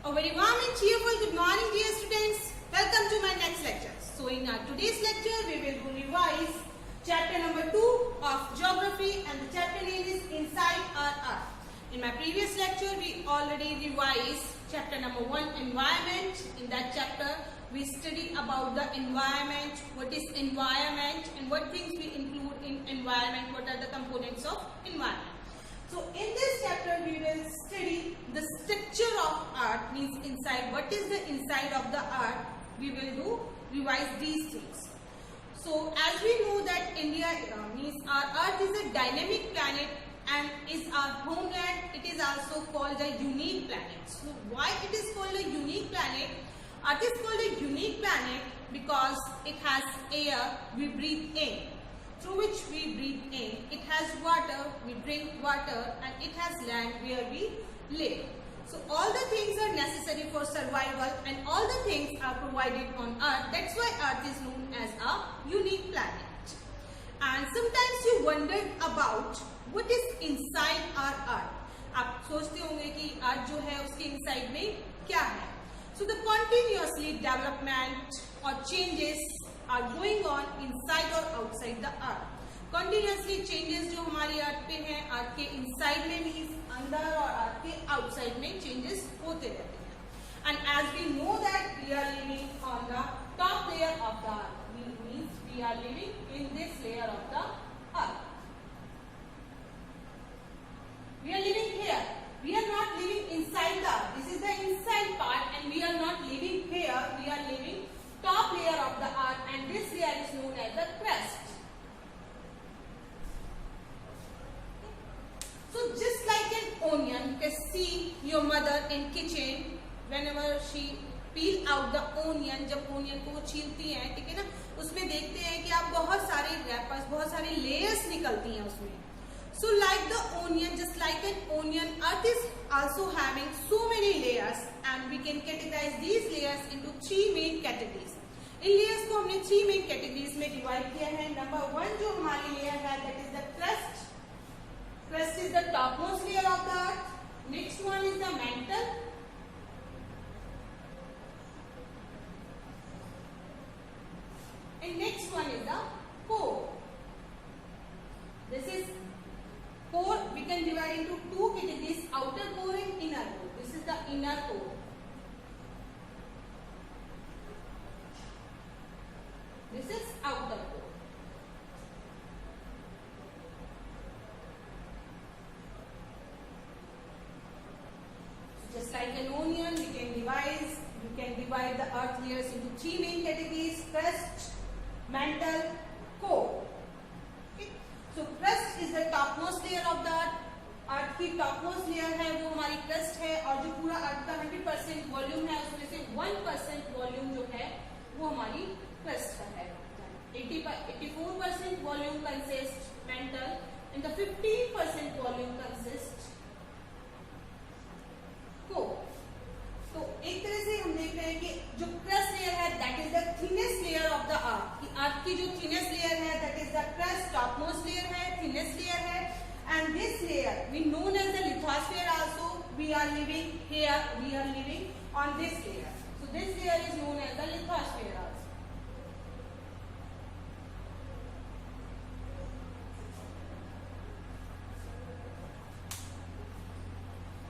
A very warm and cheerful good morning, dear students. Welcome to my next lecture. So in our today's lecture, we will revise chapter number 2 of geography, and the chapter name is Inside Our Earth. In my previous lecture, we already revised chapter number 1, environment. In that chapter, we studied about the environment, what is environment and what things we include in environment, what are the components of environment. So in this chapter, we will study the structure of earth, means inside, what is the inside of the earth. We will revise these things. So as we know that India means our earth is a dynamic planet and is our homeland. It is also called a unique planet. So why it is called a unique planet? Earth is called a unique planet because it has air we breathe in, through which we breathe in. It has water, we drink water, and it has land where we live. So all the things are necessary for survival and all the things are provided on earth. That's why earth is known as a unique planet. And sometimes you wondered about what is inside our earth. आप सोचते होंगे कि अर्थ जो है उसके inside में क्या है. So the continuously development or changes are going on inside or outside the earth. Continuously changes जो हमारी अर्थ पे हैं, अर्थ के inside में मीन्स अंदर और अर्थ के outside में changes होते रहते हैं. And as we know that we are living on the top layer of the earth, means we are living in this layer of the earth. We are living here. We are not living inside the earth. This is the inside part, and we are not living here. We are living top layer of the earth, and this layer is known as the crust. So just like an onion, you can see your mother in kitchen whenever she peel out the onion. जब onion को वो छीलती हैं, ठीक है ना, उसमें देखते हैं कि आप बहुत सारे wrappers, बहुत सारे layers निकलती हैं उसमें. So like the onion, just like an onion, earth is also having so many layers, and we can categorize these layers into 3 main categories. In layers को हमने 3 main categories में divide किया है. Number 1 जो हमारी layer है, that is the crust. Crust is the topmost layer of the earth. Next one is the mantle. And next one is the core. This is core. We can divide into 2 categories: outer core and inner core. This is the inner core. This is outer core. Just like an onion, we can divide the earth layers into 3 main categories: crust, mantle, core. Okay. So crust is the topmost layer of the earth. अर्थ की topmost layer है वो हमारी crust है, और जो पूरा अर्थ का 100% volume है उसमें से 1% वॉल्यूम जो है वो हमारी crust का है. 84% volume consists mantle, and the 15% volume consists core. तो एक तरह से हम देख रहे हैं कि जो crust layer है, that is the thinnest layer of the earth. कि अर्थ की जो thinnest layer है, that is the crust, topmost layer है, thinnest layer है, and this layer we known as the lithosphere also. We are living here, we are living on this layer. So this layer is known as the lithosphere also.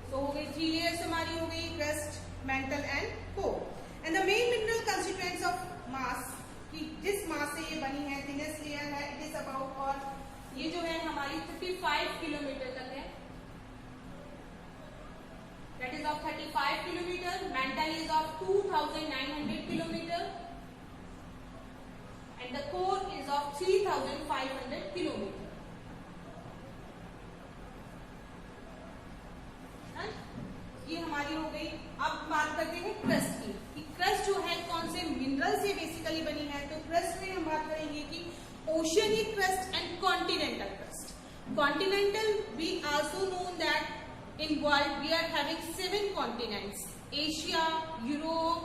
So हो गई 3 layers हमारी हो गई, crust, mantle and core. And the main mineral constituents of mass, कि जिस mass से ये बनी है, thinnest layer है, it is about, और ये जो है हमारी 35 किलोमीटर तक है. That is of 35 kilometre. Mantle is of 2,900 kilometre, and the core is of 3,500 kilometre. ये हमारी हो गई. अब बात करते हैं क्रस्ट की, कि क्रस्ट जो है कौन से मिनरल से बेसिकली बनी है. तो क्रस्ट में हम बात करेंगे कि oceanic crust and continental crust. Continental, we also known that in world we are having 7 continents: Asia, Europe,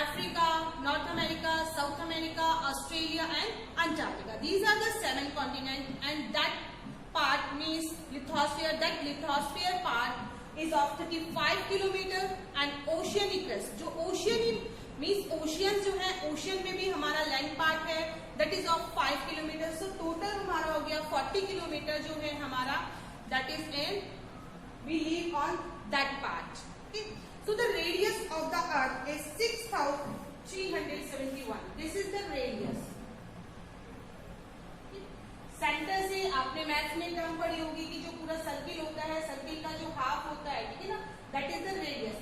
Africa, North America, South America, Australia and Antarctica. These are the 7 continent, and that part means lithosphere. That lithosphere part is of 35 kilometre and oceanic crust, जो ocean means ocean जो है, ocean में भी हमारा land part है, that is of 5 kilometre. So total हमारा हो गया 40 किलोमीटर जो है हमारा, that is in we live on that part. Okay, so the radius of the earth is 6371, this is the radius. Centre से आपने मैथ्स में टर्म पढ़ी होगी कि जो पूरा सर्किल होता है, सर्किल का जो हाफ होता है, ठीक है ना, that is the radius.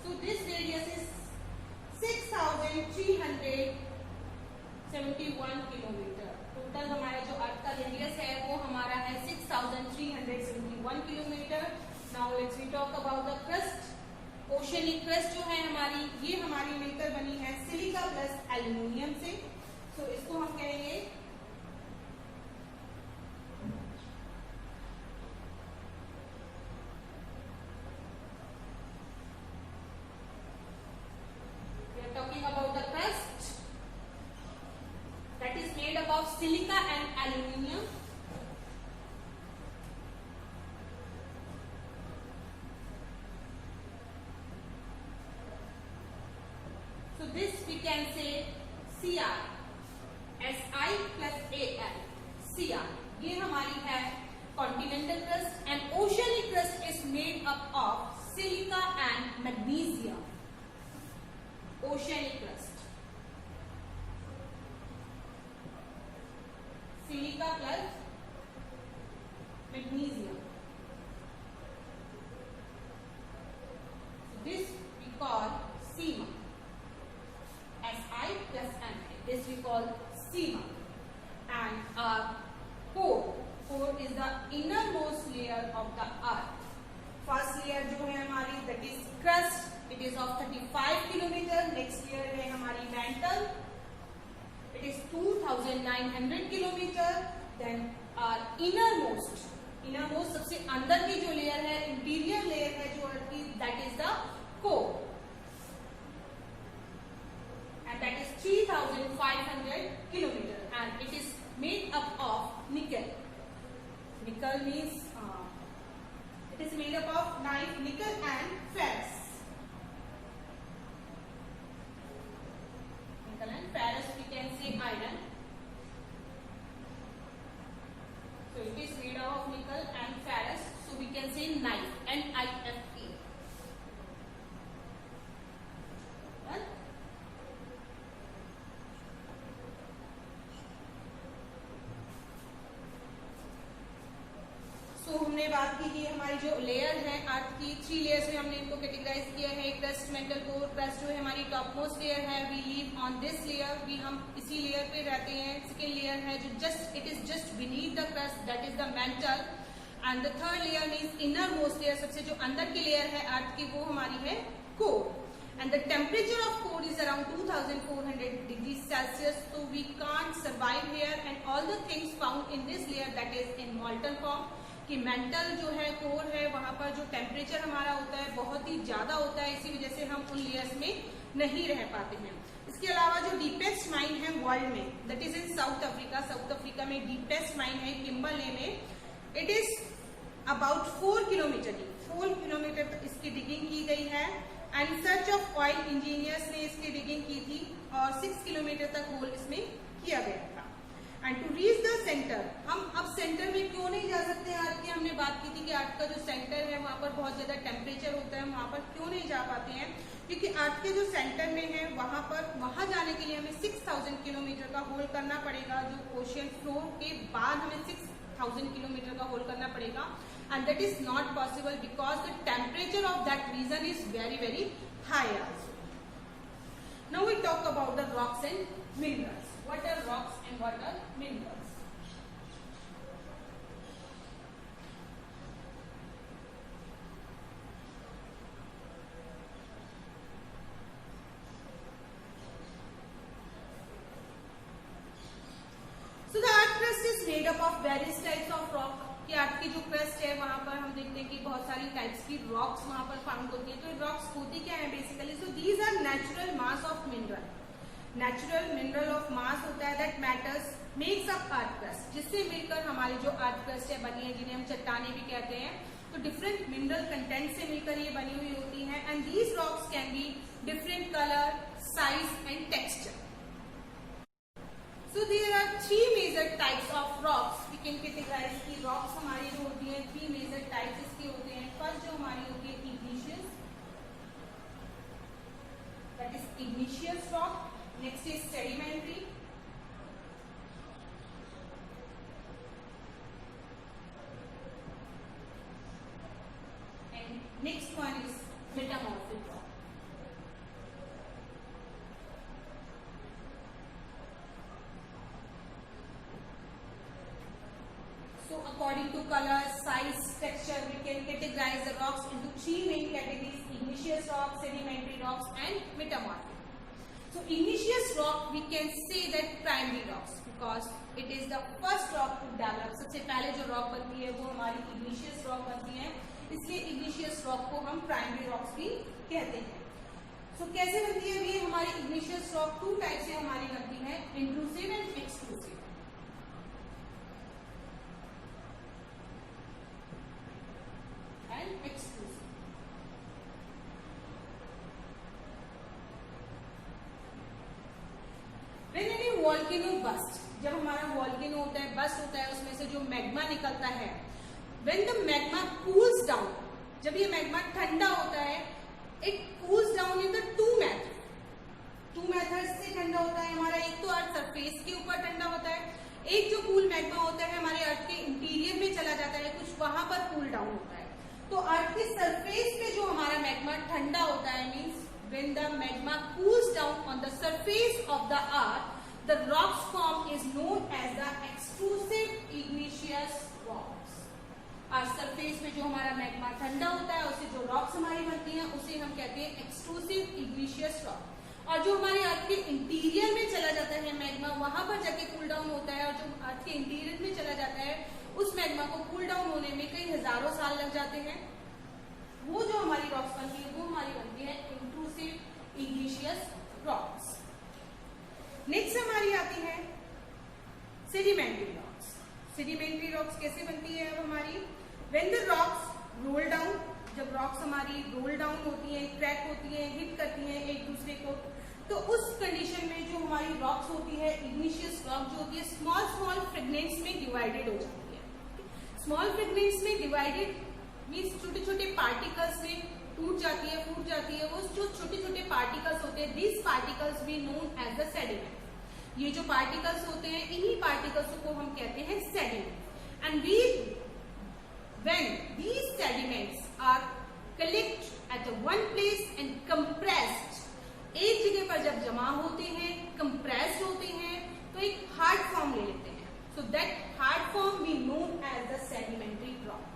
So this radius is 6371 kilometre. Total हमारा जो अर्थ का रेडियस है वो हमारा है 6371 kilometre. Now let's we talk about the crust. Oceanic crust जो है हमारी, ये हमारी मिलकर बनी है सिलिका प्लस एल्यूमिनियम से। सो इसको हम कहेंगे talking about the crust that is made up of silica and aluminium. So this we can say Cr, Si plus Al, Cr. ये हमारी है continental crust and oceanic crust is made up of silica and magnesium. Oceanic crust, silica plus magnesium. So this we call SEMA. Si plus Na. This we call SEMA. And our core is the innermost layer of the earth. First layer जो है हमारी, that is crust. It is of 35 kilometre. Next year है हमारी mantle, it is 2900 kilometre. Then are innermost सबसे अंदर की जो layer है, इंटीरियर लेयर है जो अर्थ की, that is the core and that is 3500 kilometre and it is made up of nickel. Nickel means it is made up of nickel and ferrous. And ferrous we can say iron. So it is made out of nickel and ferrous. So we can say knife, N-I-F-E. So हमने बात की कि हमारी जो layer है अर्थ की, 3 layers में हमने इनको कैटेगराइज किया है। Crust, mental, core. क्रस्ट जो है हमारी टॉप मोस्ट लेयर है, we live on this layer, भी हम इसी लेयर पे रहते हैं। सेकेंड लेयर है जो just it is just beneath the crust, that is the mental. And the third layer means inner most layer, सबसे जो अंदर की लेयर है अर्थ की, वो हमारी है core. And the temperature of core is around 2400 degrees Celsius. So we can't survive here, and all the things found in this layer, that is in molten form. कि मेंटल जो है, कोर है, वहां पर जो टेम्परेचर हमारा होता है बहुत ही ज्यादा होता है, इसी वजह से हम उन लेयर्स में नहीं रह पाते हैं। इसके अलावा जो डीपेस्ट माइन है वर्ल्ड में, that is in south Africa. South Africa में डीपेस्ट माइन है किम्बरले में। It is about 4 kilometre deep, 4 kilometre तक इसकी डिगिंग की गई है। And search of oil engineers ने इसकी डिगिंग की थी और 6 किलोमीटर तक होल इसमें किया गया था। And to reach the centre, हम अब सेंटर में क्यों नहीं जा सकते हैं अर्थ की, हमने बात की थी कि अर्थ का जो सेंटर है वहां पर बहुत ज्यादा टेम्परेचर होता है, वहां पर क्यों नहीं जा पाते हैं, क्योंकि अर्थ के जो सेंटर में है वहां जाने के लिए हमें 6000 किलोमीटर का होल करना पड़ेगा। जो ओशियन फ्लोर के बाद हमें 6000 किलोमीटर का होल करना पड़ेगा, and that is not possible because the temperature of that region is very very high also. Now we talk about the rocks and minerals. What are rocks and what are minerals? So the earth crust is made up of various types of rock. कि अर्थ की जो crust है वहां पर हम देखते हैं कि बहुत सारी टाइप्स की रॉक्स वहां पर फाउंड होती है। तो रॉक्स होती क्या है basically? So these are natural mass of mineral. Natural mineral of mass होता है that matters makes up earth crust, जिससे मिलकर हमारी जो अर्थ क्रस्ट है बनी है, जिन्हें हम चट्टाने भी कहते हैं। तो डिफरेंट मिनरल कंटेंट से मिलकर ये बनी हुई होती हैं and these rocks can be different colour, size and texture. So there are three major types of rocks. We can categorize की rocks हमारी जो होती हैं three major types इसके होते हैं. First जो हमारी होती है igneous, that is igneous rock. Next is sedimentary. And next one is metamorphic rock. So according to color, size, texture, we can categorize the rocks into three main categories: igneous rocks, sedimentary rocks and metamorphic. So igneous rock we can say that primary rocks because it is the first rock to develop. सबसे पहले जो rock बनती है वो हमारी igneous rock बनती है, इसलिए igneous rock को हम primary rocks भी कहते हैं. So कैसे बनती है ये हमारी igneous rock? टू टाइप से हमारी बनती है, intrusive and extrusive. Volcano burst, जब हमारा वॉल्केनो होता है, बस्ट होता है, उसमें से जो मैग्मा निकलता है, when the magma cools down, जब ये मैग्मा ठंडा होता है, it cools down in the two method से ठंडा होता है हमारा. एक तो अर्थ सरफेस के ऊपर ठंडा होता है, एक जो कूल मैग्मा होता है हमारे अर्थ के इंटीरियर में चला जाता है, कुछ वहां पर कूल डाउन होता है. तो अर्थ के सरफेस पे जो हमारा मैग्मा ठंडा होता है means when the magma cools down on the surface of the earth, the rocks form is known as the extrusive igneous rocks. और सरफेस पे जो हमारा मैग्मा ठंडा होता है उससे जो रॉक्स हमारी बनती हैं उसे हम कहते हैं एक्सट्रूसिव इग्निशियस रॉक. और जो हमारे अर्थ के इंटीरियर में चला जाता है मैग्मा, वहां पर जाके कूल डाउन होता है, और जो अर्थ के इंटीरियर में चला जाता है उस मैग्मा को कूल डाउन होने में कई हजारों साल लग जाते हैं. वो जो हमारी रॉक्स बनती है वो हमारी बनती है इंट्रूसिव इग्निशियस रॉक्स. नेक्स्ट हमारी आती है सेडिमेंट्री रॉक्स. सेडिमेंट्री रॉक्स कैसे बनती है अब हमारी? When the rocks roll down, जब रॉक्स हमारी रोल डाउन होती हैं, क्रैक होती हैं, हिट करती हैं एक दूसरे को, तो उस कंडीशन में जो हमारी रॉक्स होती है इग्निशियस रॉक जो होती है स्मॉल स्मॉल फ्रेगमेंट्स में डिवाइडेड हो जाती है. स्मॉल फ्रेगमेंट्स में डिवाइडेड मीन्स छोटे छोटे पार्टिकल्स में टूट जाती है, फूट जाती है. वो जो छोटे छोटे पार्टिकल्स होते हैं, these particles be known as the sediment. ये जो पार्टिकल्स होते हैं इन्हीं पार्टिकल्स को हम कहते हैं sediment. And when these sediments are collect at one place and compressed, एक जगह पर जब जमा होते हैं, compressed होते हैं, तो एक hard form ले लेते हैं. So that hard form we known as the sedimentary rock.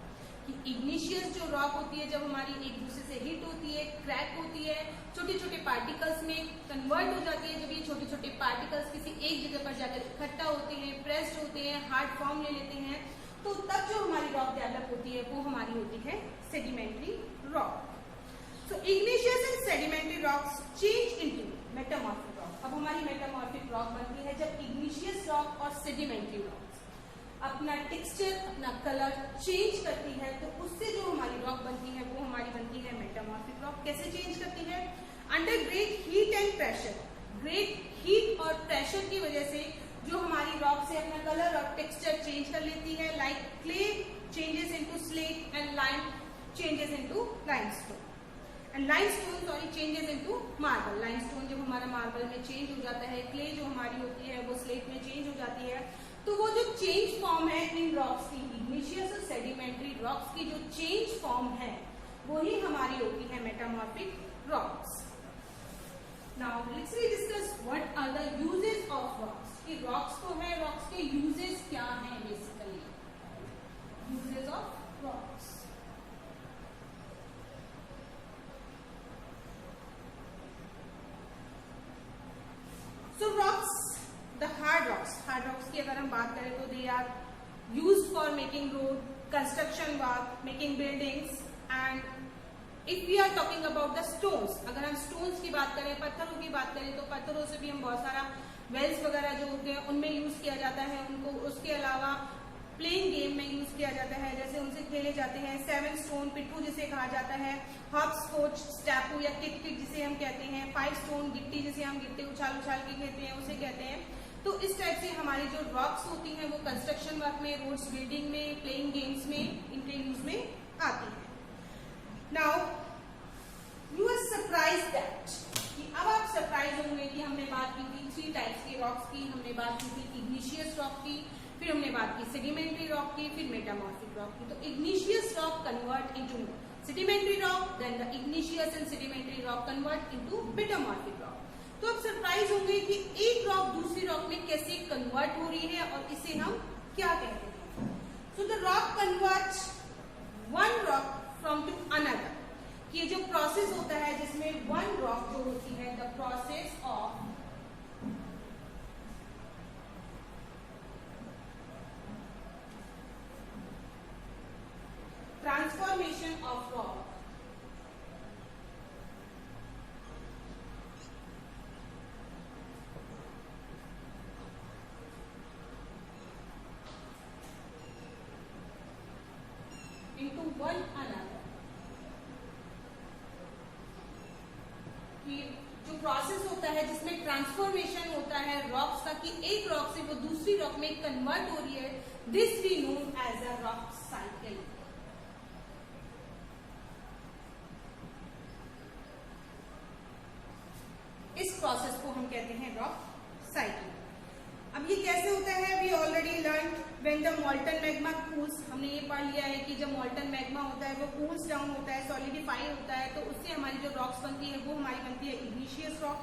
कि igneous जो रॉक होती है जब हमारी एक दूसरे से हिट होती है, क्रैक होती है, छोटे छोटे पार्टिकल्स में कन्वर्ट हो जाती है. जब ये छोटे छोटे पार्टिकल्स किसी एक जगह पर जाकर इकट्ठा होते हैं, प्रेस्ड होते हैं, हार्ड फॉर्म ले लेते हैं, तो तब जो हमारी रॉक डेवलप होती है वो हमारी होती है sedimentary rock. So igneous and sedimentary rocks change into metamorphic rock. अब हमारी मेटामॉर्फिक रॉक बनती है जब इग्निशियस रॉक और सेडिमेंट्री रॉक अपना टेक्सचर, अपना कलर चेंज करती है, तो उससे जो हमारी रॉक बनती है वो हमारी बनती है मेटामॉर्फिक रॉक. कैसे चेंज करती है? Under great heat and pressure. Great heat और प्रेशर की वजह से जो हमारी रॉक से अपना कलर और टेक्सचर चेंज कर लेती है. Like clay changes into slate and lime changes into limestone. And limestone changes into marble. Limestone जब हमारा मार्बल में चेंज हो जाता है, क्ले जो हमारी होती है वो स्लेट में चेंज हो जाती है. तो वो जो चेंज फॉर्म है इन रॉक्स की, इग्निशियस और सेडिमेंट्री रॉक्स की जो चेंज फॉर्म है वही हमारी होती है metamorphic rocks. Now let's we discuss what are the uses of rocks. कि रॉक्स को है, रॉक्स के यूजेस क्या हैं basically. Uses of rocks. So rocks, the hard rocks की अगर हम बात करें तो they are used for making road, construction work, making buildings. And if we are talking about the stones, अगर हम स्टोन्स की बात करें, पत्थरों की बात करें, तो पत्थरों से भी हम बहुत सारा वेल्स वगैरह जो होते हैं उनमें यूज किया जाता है उनको. उसके अलावा प्लेइंग गेम में यूज किया जाता है, जैसे उनसे खेले जाते हैं। 7 स्टोन पिट्ठू जिसे कहा जाता है, हॉप स्कॉच स्टैपू या किट किट जिसे हम कहते हैं, 5 स्टोन गिट्टी जिसे हम गिट्टी उछाल उछाल के खेलते हैं उसे कहते हैं। तो इस टाइप से हमारी जो रॉक्स होती हैं वो कंस्ट्रक्शन वर्क में, रोड्स बिल्डिंग में, प्लेइंग गेम्स में इनके यूज में आती है। Now you are surprise that कि अब आप सरप्राइज होंगे कि हमने बात की थी 3 टाइप्स के रॉक्स की। हमने बात की थी इग्निशियस रॉक की, फिर हमने बात की सेडिमेंट्री रॉक की, फिर मेटामॉर्फिक रॉक की। तो igneous rock convert into sedimentary rock, then the igneous and sedimentary rock convert into metamorphic rock. तो आप सरप्राइज होंगे कि एक रॉक दूसरी रॉक में कैसे कन्वर्ट हो रही है और इसे हम क्या कहते हैं। So the rock converts one rock from to another. ये जो प्रोसेस होता है जिसमें वन रॉक जो होती है, the process of transformation of rock into one another। जो प्रोसेस होता है जिसमें ट्रांसफॉर्मेशन होता है रॉक्स का, कि एक रॉक से वो दूसरी रॉक में कन्वर्ट हो रही है, this we know as a rock cycle. इस प्रोसेस को हम कहते हैं रॉक साइकिल। अब ये कैसे होता है, we already learn when the molten magma cools. हमने ये पढ़ लिया है कि जब मॉल्टन मैग्मा होता है वो कूल्स डाउन होता है, सॉलिडिफाई होता है, तो उससे हमारी जो रॉक्स बनती है वो हमारी बनती है igneous rock.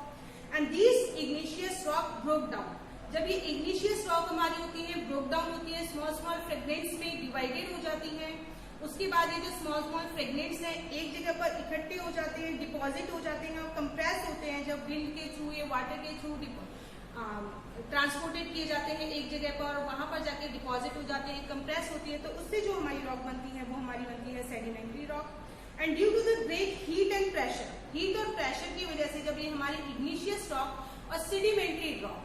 And this igneous rock broke down. जब ये इग्निशियस रॉक हमारी होती है, ब्रोक डाउन होती है, स्मॉल स्मॉल फ्रेगमेंट्स में डिवाइडेड हो जाती है। उसके बाद ये जो स्मॉल स्मॉल फ्रेगमेंट्स हैं एक जगह पर इकट्ठे हो जाते हैं, डिपॉजिट हो जाते हैं और कंप्रेस होते हैं। जब विंड के थ्रू या वाटर के थ्रू ट्रांसपोर्टेड किए जाते हैं एक जगह पर और वहां पर जाके डिपॉजिट हो जाते हैं, कंप्रेस होती है, तो उससे जो हमारी रॉक बनती है वो हमारी बनती है sedimentary rock. And due to the great heat and pressure, heat और प्रेशर की वजह से जब ये हमारी इग्निशियस रॉक और सेडिमेंट्री रॉक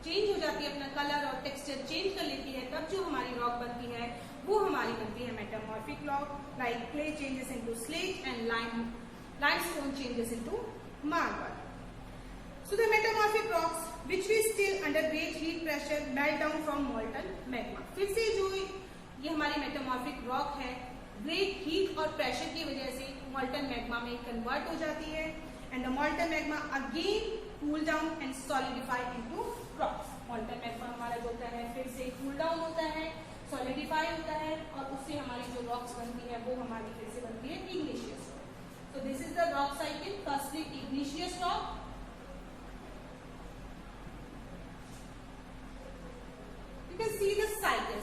चेंज हो जाती है, अपना कलर और टेक्सचर चेंज कर लेती है, तब जो हमारी रॉक बनती है वो हमारी बनती है metamorphic rock. Like clay changes into slate and limestone changes into marble. So the metamorphic rocks which we still under great heat pressure melt down from molten magma। फिर से जो ये हमारी मेटामॉर्फिक रॉक है ग्रेट हीट और pressure की वजह से molten magma में कन्वर्ट हो जाती है, and the molten magma again cool down and solidify into rocks। molten magma हमारा जो होता है फिर से cool down होता है, solidify होता है और उससे हमारी जो rocks बनती है वो हमारी फिर से बनती है igneous rock। So this is the rock cycle। Firstly igneous rock,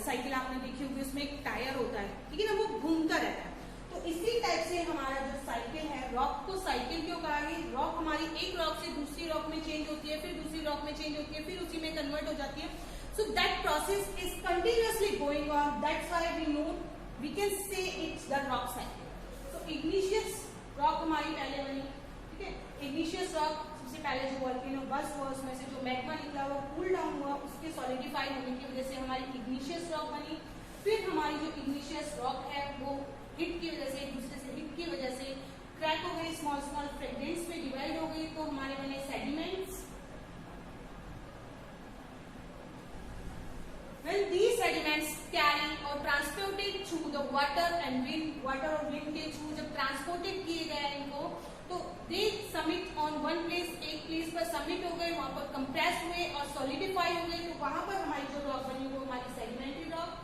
cycle आपने देखी होगी, उसमें एक टायर होता है, ठीक है ना, वो घूमता रहता है। तो इसी टाइप से हमारा जो साइकिल है, रॉक को साइकिल क्यों कहा गया, रॉक हमारी एक रॉक से दूसरी रॉक में चेंज होती है, फिर दूसरी रॉक में चेंज होती है, फिर उसी में कन्वर्ट हो जाती है। So that process is continuously going on, that's why we know we can say it's the rock cycle. So igneous rock हमारी पहले बनी, ठीक है, इग्निशियस रॉक सबसे पहले जो वोल्केनो बस्ट हुआ उसमें से जो मैग्मा निकला वो कूल डाउन हुआ, उसके सॉलिडिफाई होने की वजह से हमारी इग्निशियस रॉक बनी। फिर हमारी जो इग्निशियस रॉक है वो हिट की वजह से, एक दूसरे से हिट की वजह से क्रैक हो गई, स्मॉल स्मॉल फ्रेगमेंट्स में डिवाइड हो गई, तो हमारे बने sediments. When these sediments carry or transported through the water and wind, water और wind के थ्रू जब ट्रांसपोर्टेड किए गए इनको, तो दे सबमिट ऑन वन प्लेस, एक प्लेस पर सबमिट हो गए, वहां पर कंप्रेस हुए और सॉलिडिफाई हो गए, तो वहां पर हमारी जो रॉक बनी वो हमारी sedimentary rock.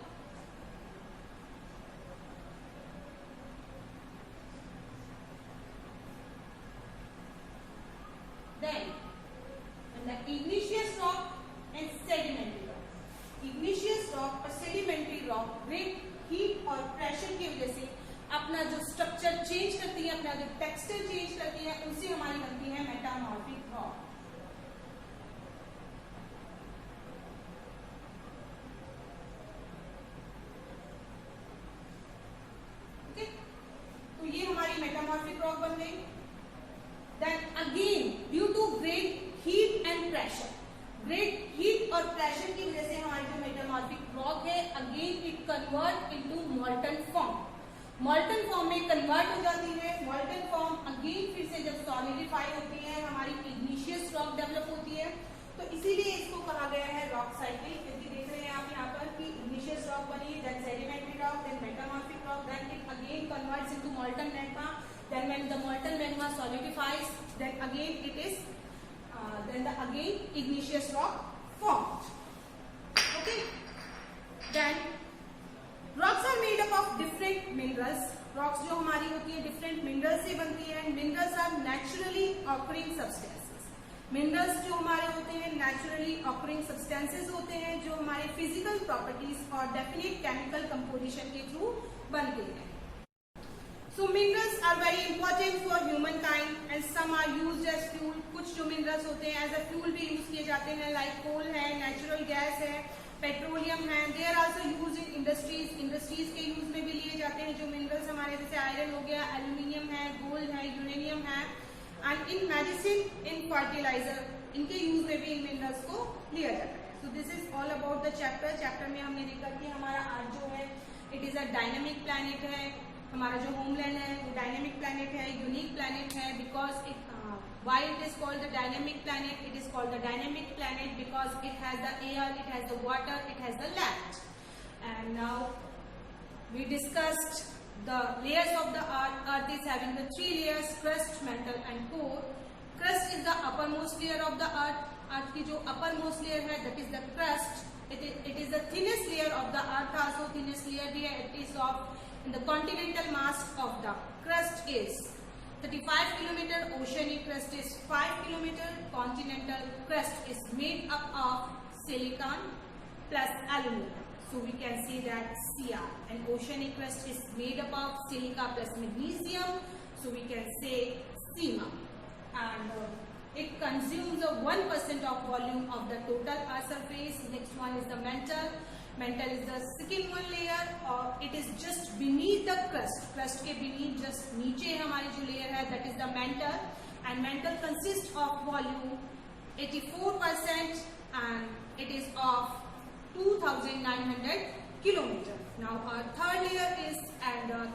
Then and the igneous rock and sedimentary rock, igneous rock और sedimentary rock great heat और pressure की वजह से अपना जो स्ट्रक्चर चेंज करती है, अपना जो टेक्सचर चेंज करती है, उनसे हमारी बनती है मेटामॉर्फिक रॉक। ओके, तो ये हमारी मेटामॉर्फिक रॉक बन गई। Then again due to great heat and pressure, great heat और प्रेशर की वजह से हमारी जो मेटामॉर्फिक रॉक है again it convert into molten form, molten form में कन्वर्ट हो जाती है। मॉल्टन फॉर्म अगेन फिर से जब सॉलिडिफाई होती है हमारी इग्निशियस रॉक डेवलप होती है, तो इसीलिए इसको कहा गया है रॉक साइकिल, क्योंकि देख रहे हैं आप यहाँ पर कि इग्निशियस रॉक बनी, then sedimentary rock, then metamorphic rock, then it again converts into molten magma, then when the molten magma solidifies, then again it is then the again igneous rock formed. Okay, then rocks are made up of different minerals. rocks जो हमारी होती है different minerals से बनती है, and minerals are naturally occurring substances. minerals जो हमारे होते हैं naturally occurring substances होते हैं जो हमारे physical properties और definite chemical composition के थ्रू बनते हैं। So minerals are very important for humankind and some are used as fuel. कुछ जो minerals होते हैं as a fuel भी यूज किए जाते हैं, like coal है, natural gas है, पेट्रोलियम है। They are also used in industries. Industries के यूज में भी लिए जाते हैं जो minerals हमारे, जैसे आयरन हो गया, एल्यूमिनियम है, गोल्ड है, यूरेनियम है, and in medicine, in fertilizer, इनके यूज में भी इन minerals को लिया जाता है। So this is all about the chapter. Chapter में हमने देखा कि हमारा अर्थ जो है it is a dynamic planet है, हमारा जो होमलैंड है वो डायनेमिक प्लैनेट है, यूनिक प्लैनेट है, because it why it is called the dynamic planet? It is called the dynamic planet because it has the air, it has the water, it has the land. And now we discussed the layers of the earth. Earth is having the three layers: crust, mantle and core. Crust is the uppermost layer of the earth. Earth की जो uppermost layer है that is the crust. It is the thinnest layer of the earth, also thinnest layer भी है. It is of the continental mass of the crust is 35 kilometer, oceanic crust is 5 kilometer, continental crust is made up of silicon plus aluminum. So we can say that Cr, and oceanic crust is made up of silica plus magnesium. So we can say Cma, and it consumes a 1% of volume of the total earth surface. Next one is the mantle. Mantle is the second one layer और it is just beneath the crust. Crust के beneath just नीचे हमारी जो layer है that is the mantle, and mantle consists of volume 84% and it is of 2,900 kilometer. Now our third layer is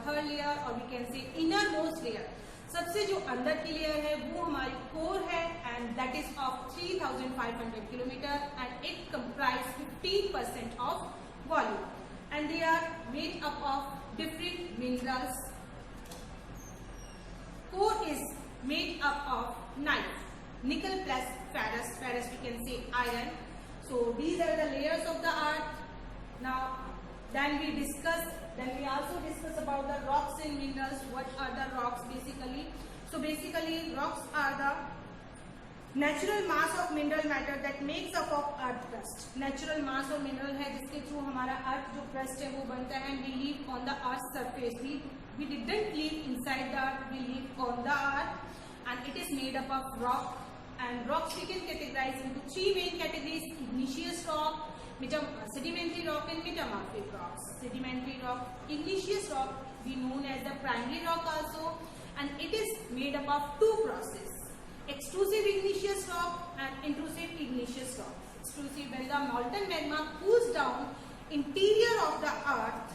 third layer or we can say innermost layer. सबसे जो अंदर की layer है वो हमारी कोर है and that is of 3,500 kilometer and it comprise 15% of volume and they are made up of different minerals. Core is made up of nickel plus ferrous. Ferrous we can say iron. So these are the layers of the earth. Now then we also discuss about the rocks and minerals. What are the rocks basically? So basically rocks are the natural mass of mineral matter that makes up of earth crust. Natural mass और mineral है जिसके through हमारा earth जो crust है वो बनता है and we live on the earth surface. We didn't live inside the earth, we live on the earth and it is made up of rock. And rocks we can categorize into three main categories: igneous rock, sedimentary rock and metamorphic rocks. Sedimentary rock, igneous rock we known as the primary rock also, and it is made up of two processes: extrusive igneous rock and intrusive igneous rock. Extrusive, when the molten magma cools down interior of the earth,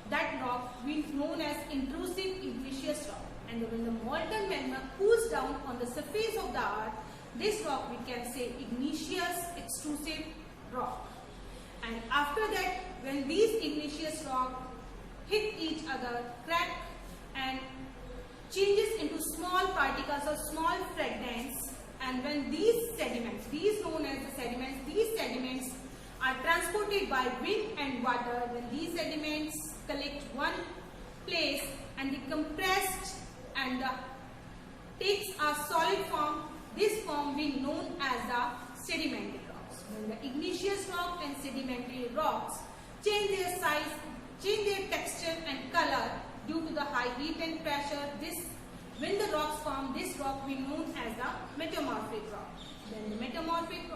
that rock we known as intrusive igneous rock, and when the molten magma cools down on the surface of the earth, this rock we can say igneous extrusive rock. And after that, when these igneous rock hit each other, crack and changes into small particles or small fragments, and when these sediments, these known as the sediments, these sediments are transported by wind and water, when these sediments collect one place and they compressed and takes a solid form, this form we known as the sedimentary rocks. When the igneous rock and sedimentary rocks change their size, change their texture and color due to the high heat and pressure, when the rocks form, this rock we known as the metamorphic rock. Then the metamorphic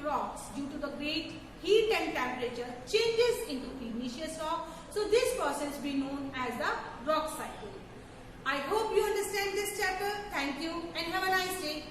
rocks due to the great heat and temperature changes into igneous rock. So this process we known as the rock cycle. I hope you understand this chapter. Thank you and have a nice day.